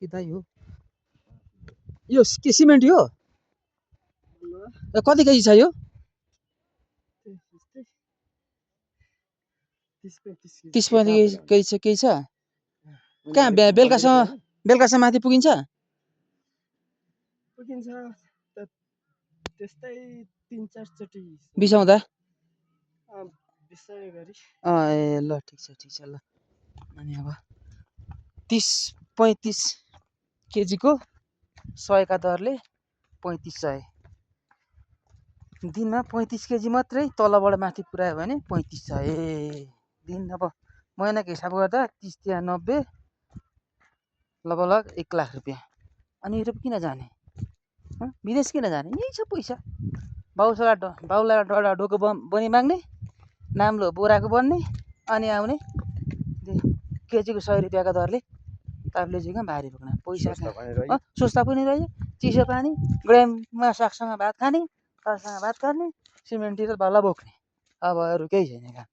कि दाइ हो यो के सिमेन्ट हो कति केजी छ यो 30-35 केजी छ कहाँ बेलुकासम्म माथि पुगिन्छ त्यस्तै 3-4 चोटी बिसाउँदा बिसाए गरी ए ल ठिक छ ल अनि अब 30-35 केजीको 100 का दरले 3500 दिनमा 35 केजी मात्रै तलबाट माथि पुर्यायो भने 3500 दिन अब महिनाको हिसाब गर्दा 30-90 लगभग 1 लाख रुपियाँ अनि युरोप किन जाने विदेश किन जाने यही छ पैसा बाउलाई डडा ढोको बनी माग्ने नाम्लो बोराको बन्ने अनि आउने केजीको 100 रुपियाँको दरले काब्लेजीमा भारी बोक्न पैसा सस्ता पनि रह्यो चिसो पानी ग्राममा सागसँग भात खाने तरसँग भात खाने सिमेन्ट टिर बल्ल बोक्ने अब अरू केही छैन काम